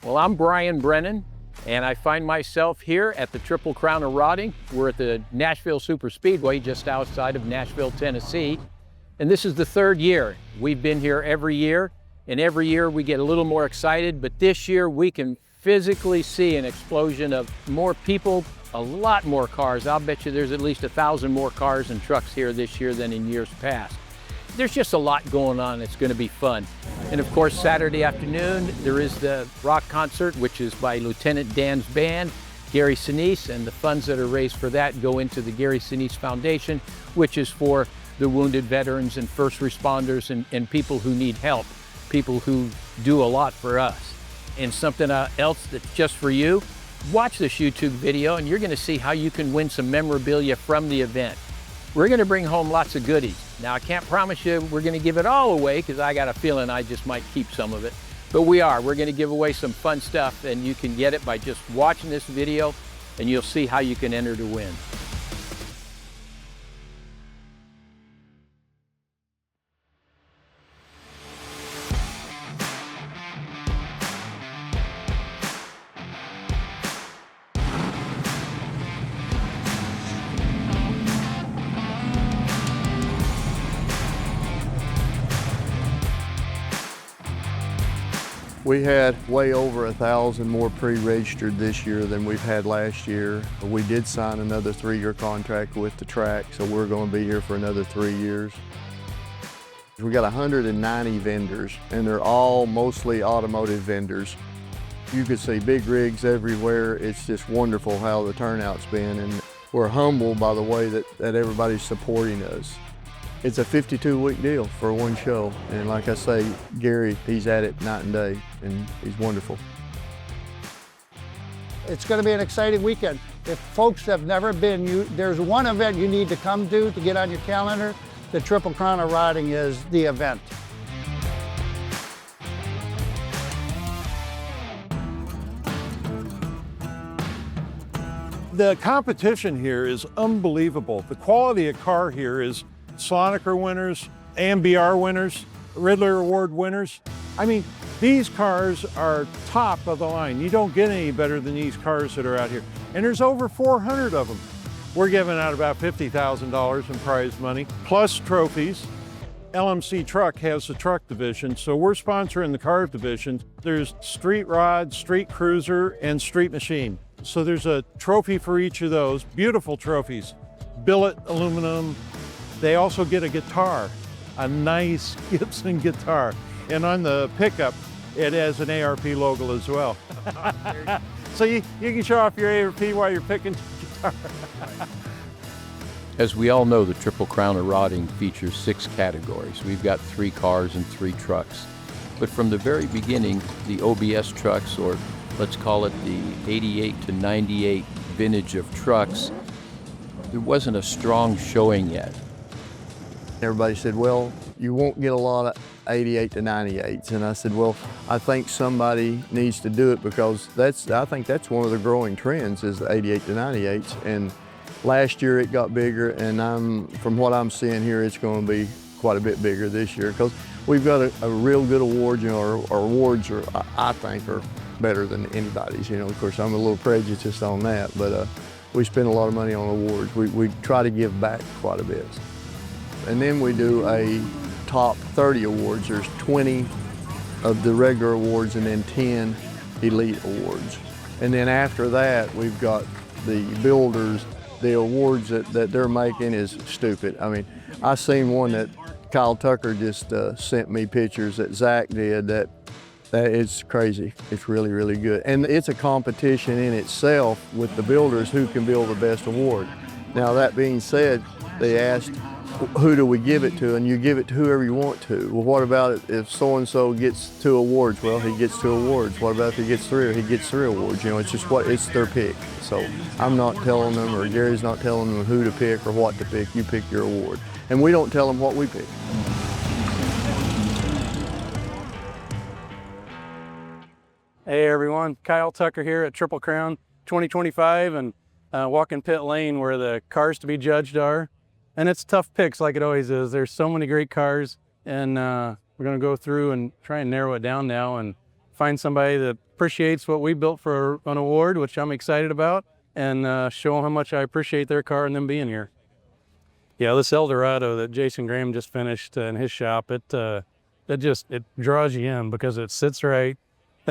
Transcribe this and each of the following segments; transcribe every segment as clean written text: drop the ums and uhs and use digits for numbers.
Well, I'm Brennan, and I find myself here at the Triple Crown of Rotting. We're at the Nashville Superspeedway just outside of Nashville, Tennessee. And this is the third year. We've been here every year, and every year we get a little more excited, but this year we can physically see an explosion of more people, a lot more cars. I'll bet you there's at least 1,000 more cars and trucks here this year than in years past. There's just a lot going on. It's going to be fun. And of course, Saturday afternoon, there is the rock concert, which is by Lieutenant Dan's band, Gary Sinise, and the funds that are raised for that go into the Gary Sinise Foundation, which is for the wounded veterans and first responders and people who need help, people who do a lot for us. And something else that's just for you, watch this YouTube video and you're going to see how you can win some memorabilia from the event. We're going to bring home lots of goodies. Now, I can't promise you we're going to give it all away because I got a feeling I just might keep some of it. But we're going to give away some fun stuff, and you can get it by just watching this video and you'll see how you can enter to win. We had way over 1,000 more pre-registered this year than we've had last year. We did sign another 3-year contract with the track, so we're going to be here for another 3 years. We got 190 vendors, and they're all mostly automotive vendors. You can see big rigs everywhere. It's just wonderful how the turnout's been, and we're humbled by the way that everybody's supporting us. It's a 52-week deal for one show, and like I say, Gary, he's at it night and day, and he's wonderful. It's going to be an exciting weekend. If folks have never been, there's one event you need to come to get on your calendar. The Triple Crown of Rotting is the event. The competition here is unbelievable. The quality of car here is Soniker winners, AMBR winners, Riddler Award winners. I mean, these cars are top of the line. You don't get any better than these cars that are out here. And there's over 400 of them. We're giving out about $50,000 in prize money, plus trophies. LMC Truck has the truck division, so we're sponsoring the car division. There's Street Rod, Street Cruiser, and Street Machine. So there's a trophy for each of those, beautiful trophies. Billet aluminum. They also get a guitar, a nice Gibson guitar. And on the pickup, it has an ARP logo as well. So you can show off your ARP while you're picking guitar. As we all know, the Triple Crown of Rotting features 6 categories. We've got 3 cars and 3 trucks. But from the very beginning, the OBS trucks, or let's call it the 88 to 98 vintage of trucks, there wasn't a strong showing yet. Everybody said, well, you won't get a lot of 88 to 98s. And I said, well, I think somebody needs to do it because I think that's one of the growing trends is the 88 to 98s. And last year it got bigger, and from what I'm seeing here, it's going to be quite a bit bigger this year because we've got a real good award. You know, our awards are, I think, are better than anybody's. You know, of course, I'm a little prejudiced on that, but we spend a lot of money on awards. We try to give back quite a bit. And then we do a top 30 awards. There's 20 of the regular awards and then 10 elite awards. And then after that, we've got the builders. The awards that they're making is stupid. I mean, I seen one that Kyle Tucker just sent me pictures that Zach did that is crazy. It's really, really good. And it's a competition in itself with the builders who can build the best award. Now, that being said, they asked, who do we give it to? And you give it to whoever you want to. Well, what about if so-and-so gets 2 awards? Well, he gets 2 awards. What about if he gets 3 or he gets 3 awards? You know, it's just it's their pick. So I'm not telling them, or Gary's not telling them who to pick or what to pick. You pick your award. And we don't tell them what we pick. Hey everyone, Kyle Tucker here at Triple Crown 2025 and walking pit lane where the cars to be judged are. And it's tough picks like it always is. There's so many great cars, and we're gonna go through and try and narrow it down now and find somebody that appreciates what we built for an award, which I'm excited about, and show them how much I appreciate their car and them being here. Yeah, this Eldorado that Jason Graham just finished in his shop, it draws you in because it sits right.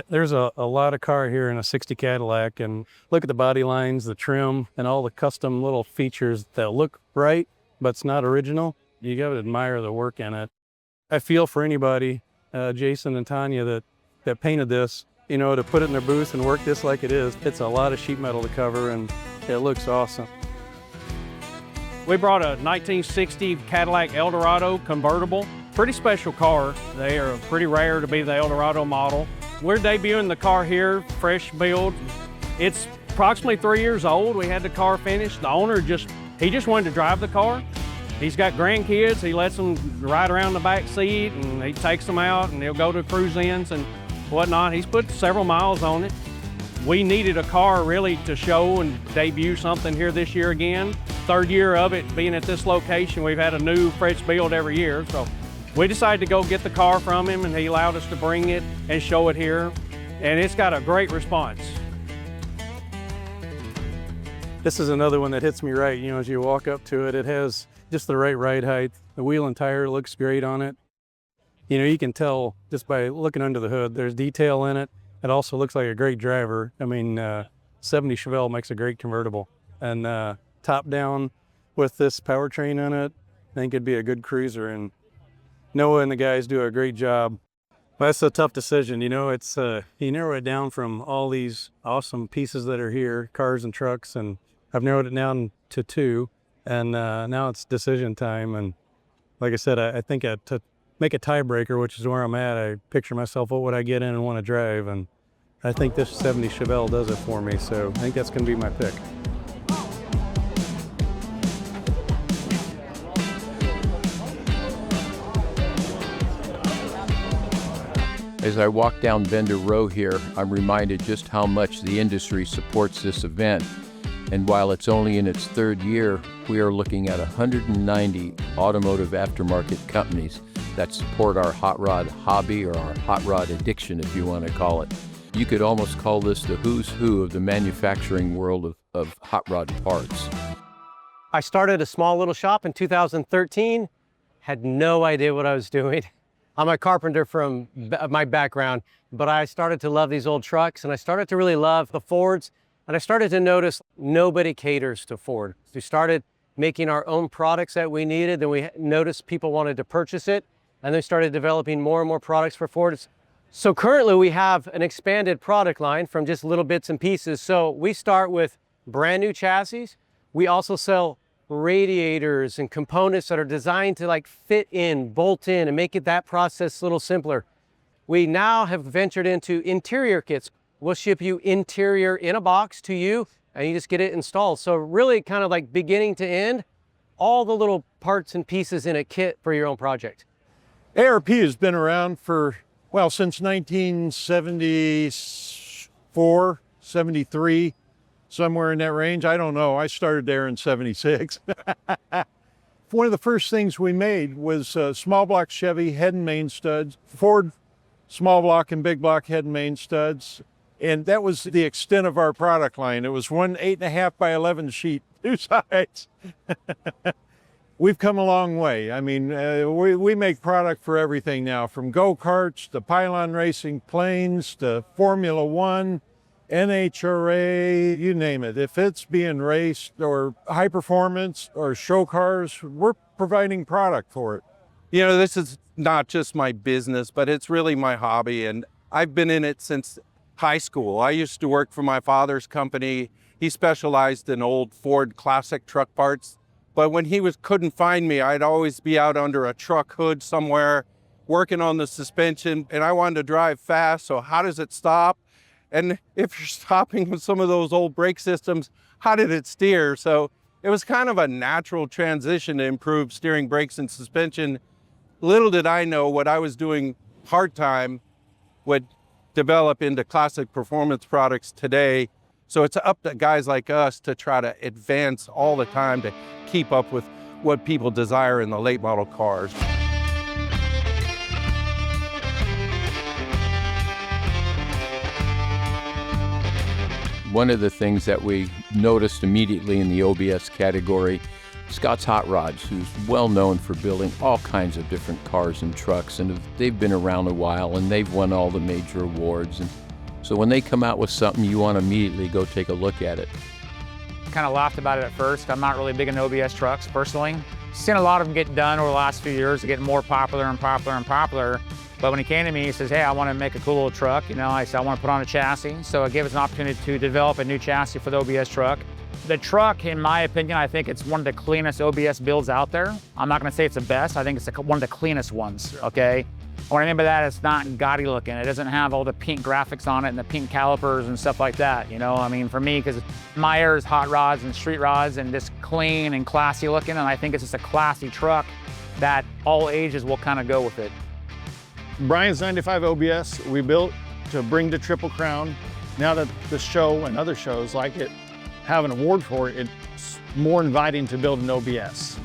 There's a lot of car here in a 60 Cadillac, and look at the body lines, the trim, and all the custom little features that look right, but it's not original. You got to admire the work in it. I feel for anybody, Jason and Tanya, that painted this, you know, to put it in their booth and work this like it is. It's a lot of sheet metal to cover, and it looks awesome. We brought a 1960 Cadillac Eldorado convertible. Pretty special car. They are pretty rare to be the Eldorado model. We're debuting the car here, fresh build. It's approximately 3 years old. We had the car finished. The owner just wanted to drive the car. He's got grandkids. He lets them ride around the back seat, and he takes them out, and they'll go to cruise-ins and whatnot. He's put several miles on it. We needed a car really to show and debut something here this year again. Third year of it being at this location. We've had a new fresh build every year. So we decided to go get the car from him, and he allowed us to bring it and show it here. And it's got a great response. This is another one that hits me right. You know, as you walk up to it, it has just the right ride height. The wheel and tire looks great on it. You know, you can tell just by looking under the hood, there's detail in it. It also looks like a great driver. I mean, 70 Chevelle makes a great convertible. And top down with this powertrain in it, I think it'd be a good cruiser. And Noah and the guys do a great job. Well, that's a tough decision. You know, it's you narrow it down from all these awesome pieces that are here, cars and trucks, and I've narrowed it down to 2. And now it's decision time. And like I said, I think to make a tiebreaker, which is where I'm at, I picture myself, what would I get in and want to drive? And I think this 70 Chevelle does it for me. So I think that's going to be my pick. As I walk down Bender Row here, I'm reminded just how much the industry supports this event. And while it's only in its 3rd year, we are looking at 190 automotive aftermarket companies that support our hot rod hobby, or our hot rod addiction, if you want to call it. You could almost call this the who's who of the manufacturing world of hot rod parts. I started a small little shop in 2013, had no idea what I was doing. I'm a carpenter from my background, but I started to love these old trucks, and I started to really love the Fords, and I started to notice nobody caters to Ford. We started making our own products that we needed, then we noticed people wanted to purchase it, and they started developing more and more products for Ford. So currently we have an expanded product line from just little bits and pieces. So we start with brand new chassis. We also sell radiators and components that are designed to like fit in, bolt in, and make that process a little simpler. We now have ventured into interior kits. We'll ship you interior in a box to you, and you just get it installed. So really kind of like beginning to end, all the little parts and pieces in a kit for your own project. ARP has been around for, well, since 1974, 73, somewhere in that range. I don't know. I started there in 76. One of the first things we made was small block Chevy head and main studs, Ford small block and big block head and main studs. And that was the extent of our product line. It was one 8.5 by 11 sheet, 2 sides. We've come a long way. I mean, we make product for everything now, from go-karts to pylon racing planes to Formula One, NHRA, you name it. If it's being raced or high performance or show cars, we're providing product for it. You know, this is not just my business, but it's really my hobby, and I've been in it since high school. I used to work for my father's company. He specialized in old Ford classic truck parts. But when he couldn't find me, I'd always be out under a truck hood somewhere working on the suspension, and I wanted to drive fast, so how does it stop? And if you're stopping with some of those old brake systems, how did it steer? So it was kind of a natural transition to improve steering, brakes, and suspension. Little did I know what I was doing part-time would develop into classic performance products today. So it's up to guys like us to try to advance all the time to keep up with what people desire in the late model cars. One of the things that we noticed immediately in the OBS category, Scott's Hot Rods, who's well known for building all kinds of different cars and trucks, and they've been around a while and they've won all the major awards. And so when they come out with something, you want to immediately go take a look at it. Kind of laughed about it at first. I'm not really big into OBS trucks personally. Seen a lot of them get done over the last few years, getting more popular and popular and popular. But when he came to me, he says, hey, I want to make a cool little truck. You know, I said, I want to put on a chassis. So it gave us an opportunity to develop a new chassis for the OBS truck. The truck, in my opinion, I think it's one of the cleanest OBS builds out there. I'm not going to say it's the best. I think it's one of the cleanest ones, okay? What I mean by that, it's not gaudy looking. It doesn't have all the pink graphics on it and the pink calipers and stuff like that, you know? I mean, for me, because my air is hot rods and street rods and just clean and classy looking, and I think it's just a classy truck that all ages will kind of go with it. Brian's 95 OBS we built to bring to Triple Crown. Now that the show and other shows like it have an award for it, it's more inviting to build an OBS.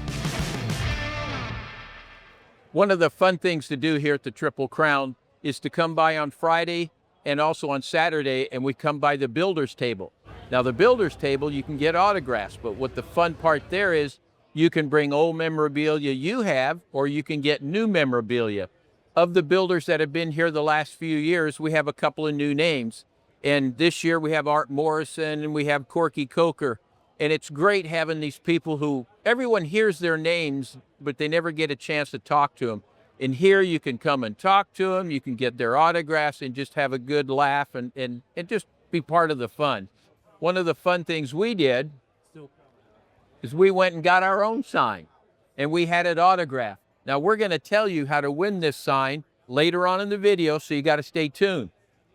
One of the fun things to do here at the Triple Crown is to come by on Friday and also on Saturday, and we come by the builder's table. Now the builder's table, you can get autographs, but what the fun part there is, you can bring old memorabilia you have, or you can get new memorabilia. Of the builders that have been here the last few years, we have a couple of new names. And this year we have Art Morrison and we have Corky Coker. And it's great having these people who, everyone hears their names, but they never get a chance to talk to them. And here you can come and talk to them, you can get their autographs and just have a good laugh and just be part of the fun. One of the fun things we did is we went and got our own sign and we had it autographed. Now we're going to tell you how to win this sign later on in the video, so you got to stay tuned.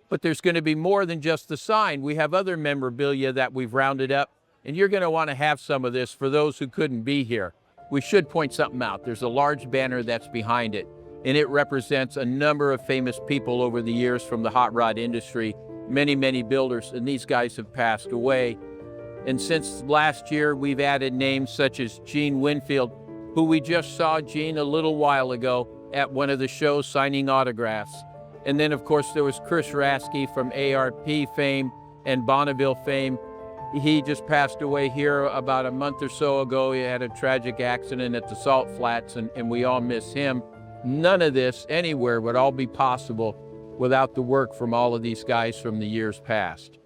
But there's going to be more than just the sign. We have other memorabilia that we've rounded up, and you're going to want to have some of this for those who couldn't be here. We should point something out. There's a large banner that's behind it, and it represents a number of famous people over the years from the hot rod industry, many, many builders, and these guys have passed away. And since last year, we've added names such as Gene Winfield, who we just saw Gene a little while ago at one of the shows signing autographs. And then of course there was Chris Rasky from ARP fame and Bonneville fame. He just passed away here about a month or so ago. He had a tragic accident at the Salt Flats and we all miss him. None of this anywhere would all be possible without the work from all of these guys from the years past.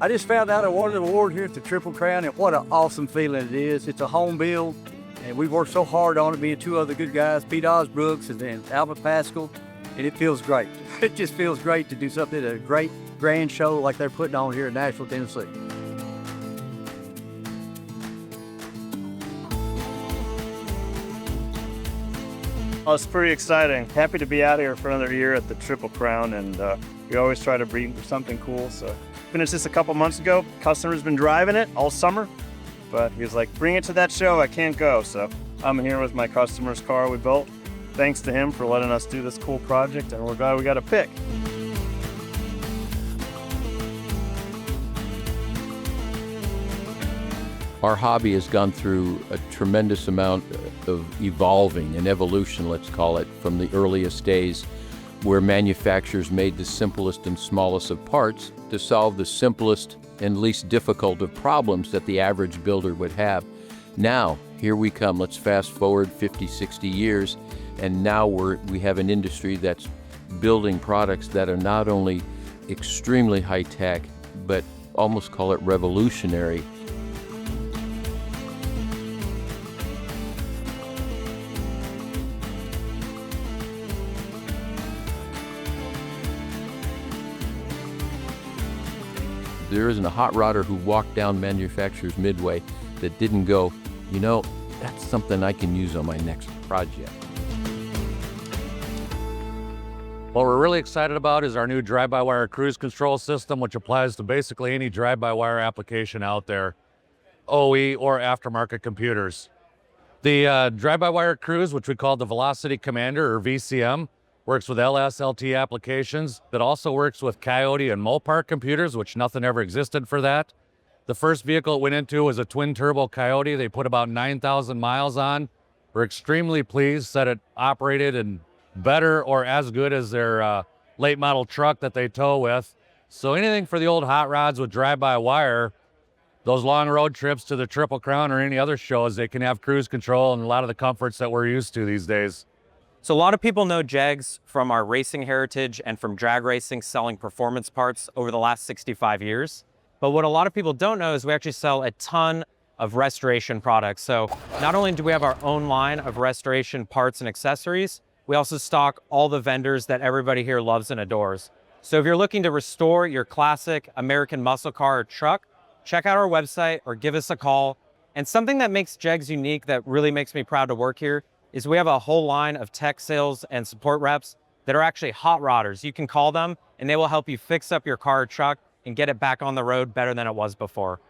I just found out I won an award here at the Triple Crown, and what an awesome feeling it is. It's a home build, and we've worked so hard on it, me and two other good guys, Pete Osbrooks and then Albert Pascal, and it feels great. It just feels great to do something at a great grand show like they're putting on here in Nashville, Tennessee. Oh, it's pretty exciting. Happy to be out here for another year at the Triple Crown, and we always try to bring something cool. So finished this a couple months ago. Customer's been driving it all summer, but he was like, bring it to that show, I can't go. So I'm here with my customer's car we built. Thanks to him for letting us do this cool project, and we're glad we got a pick. Our hobby has gone through a tremendous amount of evolving and evolution, let's call it, from the earliest days where manufacturers made the simplest and smallest of parts to solve the simplest and least difficult of problems that the average builder would have. Now, here we come. Let's fast forward 50, 60 years, and now we have an industry that's building products that are not only extremely high-tech, but almost call it revolutionary. There isn't a hot rodder who walked down Manufacturers Midway that didn't go, you know, that's something I can use on my next project. What we're really excited about is our new drive-by-wire cruise control system, which applies to basically any drive-by-wire application out there, OE or aftermarket computers. The drive-by-wire cruise, which we call the Velocity Commander or VCM, works with LSLT applications, that also works with Coyote and Mopar computers, which nothing ever existed for that. The first vehicle it went into was a twin turbo Coyote. They put about 9,000 miles on. We're extremely pleased that it operated and better or as good as their late model truck that they tow with. So anything for the old hot rods with drive-by-wire, those long road trips to the Triple Crown or any other shows, they can have cruise control and a lot of the comforts that we're used to these days. So a lot of people know Jegs from our racing heritage and from drag racing selling performance parts over the last 65 years. But what a lot of people don't know is we actually sell a ton of restoration products. So not only do we have our own line of restoration parts and accessories, we also stock all the vendors that everybody here loves and adores. So if you're looking to restore your classic American muscle car or truck, check out our website or give us a call. And something that makes Jegs unique that really makes me proud to work here is we have a whole line of tech sales and support reps that are actually hot rodders. You can call them and they will help you fix up your car or truck and get it back on the road better than it was before.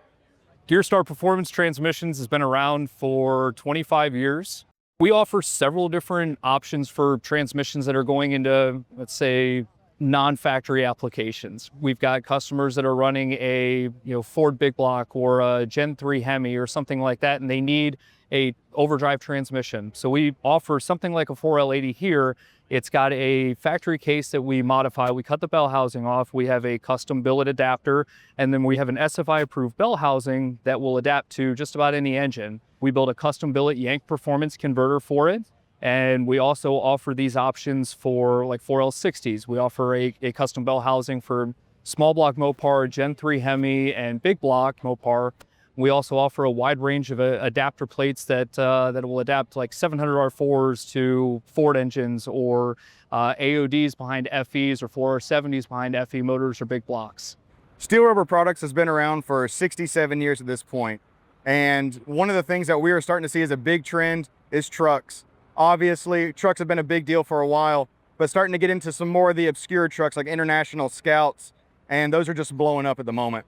Gearstar Performance Transmissions has been around for 25 years. We offer several different options for transmissions that are going into, let's say, non-factory applications. We've got customers that are running a Ford Big Block or a Gen 3 Hemi or something like that, and they need a overdrive transmission. So we offer something like a 4L80 here. It's got a factory case that we modify. We cut the bell housing off. We have a custom billet adapter, and then we have an SFI approved bell housing that will adapt to just about any engine. We build a custom billet yank performance converter for it. And we also offer these options for like 4L60s. We offer a custom bell housing for small block Mopar, Gen 3 Hemi, and big block Mopar. We also offer a wide range of adapter plates that will adapt like 700 R4s to Ford engines or AODs behind FEs or 4R70s behind FE motors or big blocks. Steel Rubber Products has been around for 67 years at this point. And one of the things that we are starting to see as a big trend is trucks. Obviously, trucks have been a big deal for a while, but starting to get into some more of the obscure trucks like International Scouts, and those are just blowing up at the moment.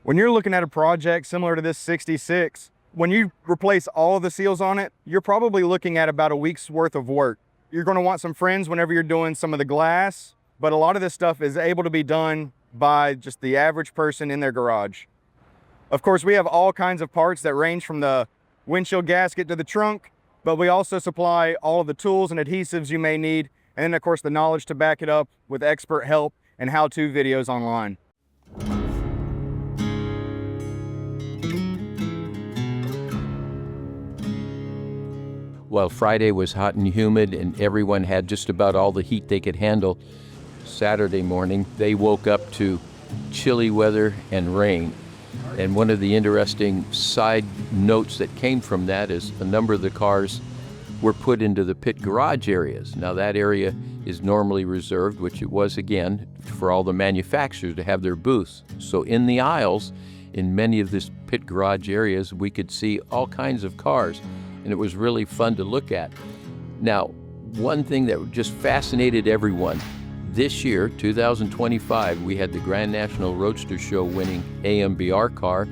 When you're looking at a project similar to this 66, when you replace all of the seals on it, you're probably looking at about a week's worth of work. You're going to want some friends whenever you're doing some of the glass, but a lot of this stuff is able to be done by just the average person in their garage. Of course, we have all kinds of parts that range from the windshield gasket to the trunk, but we also supply all of the tools and adhesives you may need, and then of course the knowledge to back it up with expert help and how-to videos online. Well, Friday was hot and humid and everyone had just about all the heat they could handle. Saturday morning, they woke up to chilly weather and rain. And one of the interesting side notes that came from that is a number of the cars were put into the pit garage areas. Now that area is normally reserved, which it was again, for all the manufacturers to have their booths. So in the aisles, in many of these pit garage areas, we could see all kinds of cars, and it was really fun to look at. Now, one thing that just fascinated everyone, this year, 2025, we had the Grand National Roadster Show winning AMBR car,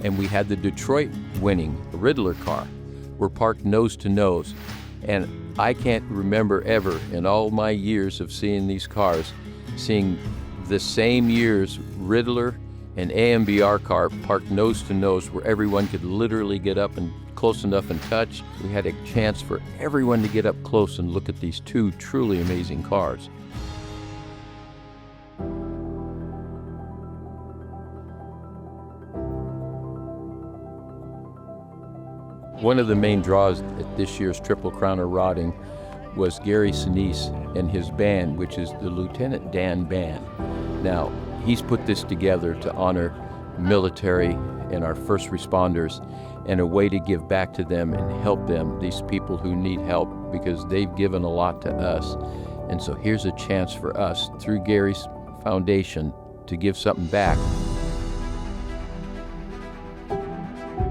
and we had the Detroit winning Riddler car. We're parked nose to nose, and I can't remember ever in all my years of seeing these cars, seeing the same year's Riddler and AMBR car parked nose to nose where everyone could literally get up and close enough and touch. We had a chance for everyone to get up close and look at these two truly amazing cars. One of the main draws at this year's Triple Crown of Rodding was Gary Sinise and his band, which is the Lieutenant Dan Band. Now, he's put this together to honor military and our first responders and a way to give back to them and help them, these people who need help, because they've given a lot to us. And so here's a chance for us, through Gary's foundation, to give something back.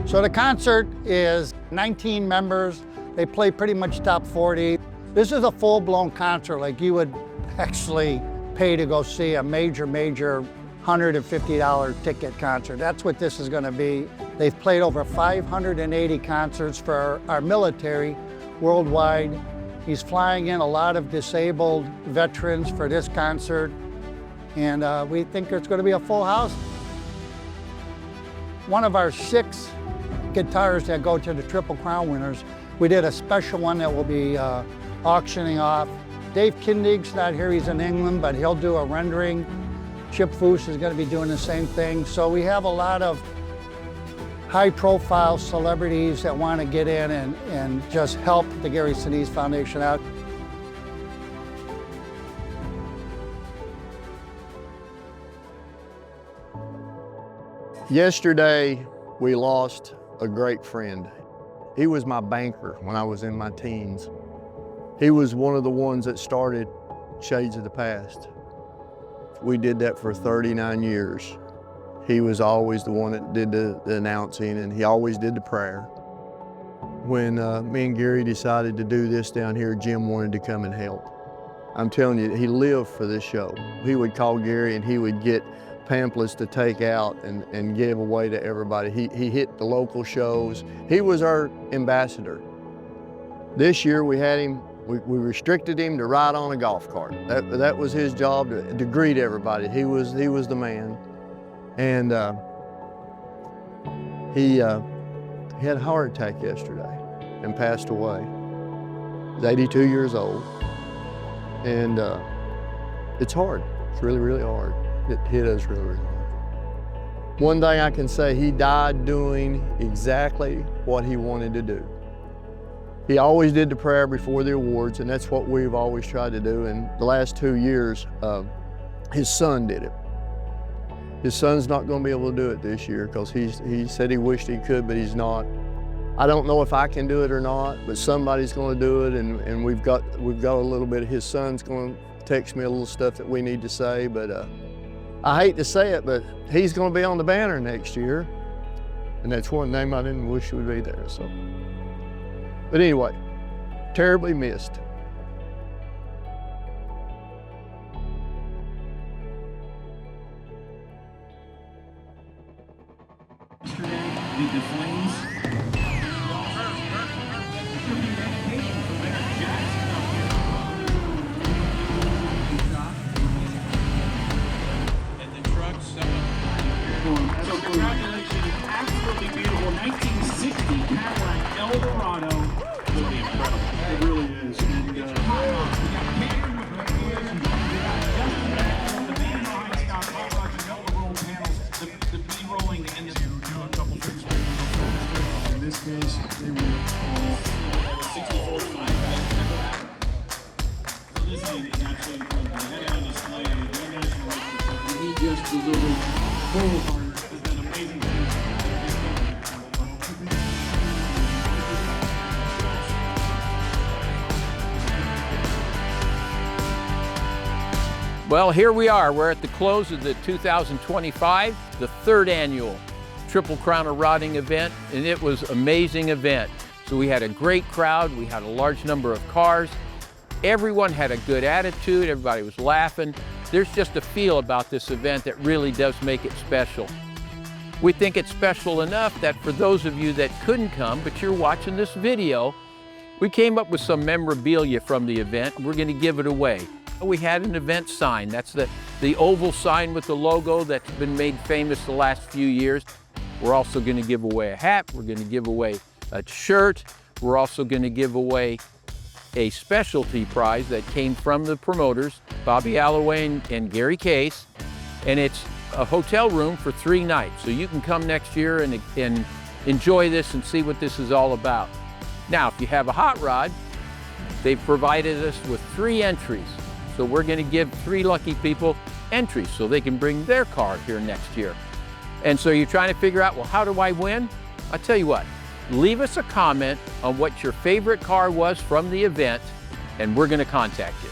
So the concert is 19 members. They play pretty much top 40. This is a full-blown concert, like you would actually pay to go see a major $150 ticket concert. That's what this is gonna be. They've played over 580 concerts for our military worldwide. He's flying in a lot of disabled veterans for this concert, and we think it's going to be a full house. One of our 6 guitars that go to the Triple Crown winners, we did a special one that we'll be auctioning off. Dave Kindig's not here, he's in England, but he'll do a rendering. Chip Foose is going to be doing the same thing. So we have a lot of high-profile celebrities that want to get in and just help the Gary Sinise Foundation out. Yesterday, we lost a great friend. He was my banker when I was in my teens. He was one of the ones that started Shades of the Past. We did that for 39 years. He was always the one that did the announcing, and he always did the prayer. When me and Gary decided to do this down here, Jim wanted to come and help. I'm telling you, he lived for this show. He would call Gary and he would get pamphlets to take out and give away to everybody. He hit the local shows. He was our ambassador. This year we had him, we restricted him to ride on a golf cart. That was his job, to greet everybody. He was the man. And he had a heart attack yesterday and passed away. He's 82 years old. And it's hard. It's really, really hard. It hit us really, really hard. One thing I can say, he died doing exactly what he wanted to do. He always did the prayer before the awards, and that's what we've always tried to do. And the last 2 years, his son did it. His son's not going to be able to do it this year because he said he wished he could, but he's not. I don't know if I can do it or not, but somebody's going to do it, and we've got a little bit of his son's going to text me a little stuff that we need to say, but I hate to say it, but he's going to be on the banner next year, and that's one name I didn't wish would be there. So, but anyway, terribly missed. The Flames. And the trucks. So congratulations, absolutely beautiful 1960 Cadillac Eldorado. Really incredible. It really is. And the man behind Scott Hot and all the roll panels, the B-rolling and the do a couple things. In this case, they were all 64. So this is actually from the head-on display of the Grand National Roadster Show. And he just delivered full hard. Has done amazing things. Well, here we are. We're at the close of the 2025, the 3rd annual Triple Crown of Rodding event, and it was an amazing event. So we had a great crowd. We had a large number of cars. Everyone had a good attitude. Everybody was laughing. There's just a feel about this event that really does make it special. We think it's special enough that for those of you that couldn't come, but you're watching this video, we came up with some memorabilia from the event. We're going to give it away. We had an event sign. That's the oval sign with the logo that's been made famous the last few years. We're also going to give away a hat. We're going to give away a shirt. We're also going to give away a specialty prize that came from the promoters, Bobby Alloway and Gary Case, and it's a hotel room for 3 nights. So you can come next year and enjoy this and see what this is all about. Now, if you have a hot rod, they've provided us with 3 entries. So we're going to give 3 lucky people entries so they can bring their car here next year. And so you're trying to figure out, well, how do I win? I'll tell you what, leave us a comment on what your favorite car was from the event, and we're going to contact you.